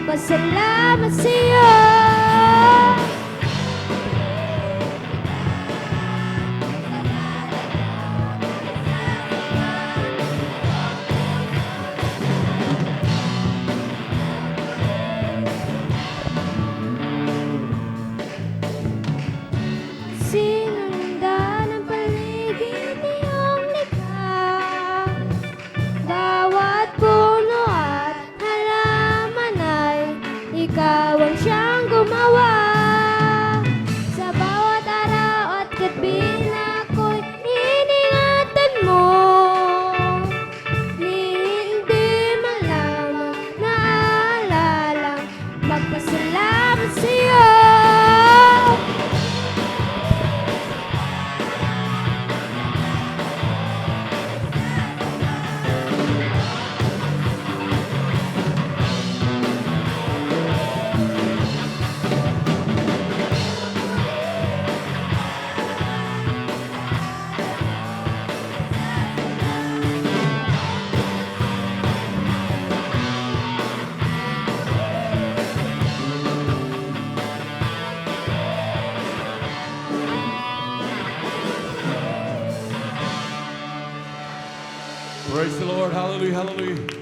magpasalamat sa'yo. Sinunda ng paligid iyong likha, bawat puno at halaman ay ikaw ang siyang gumawa. Sa bawat araw at gabi na ako'y iningatan mo, ni hindi man lamang naalalang magpasalamat sa'yo. Praise the Lord. Hallelujah, hallelujah.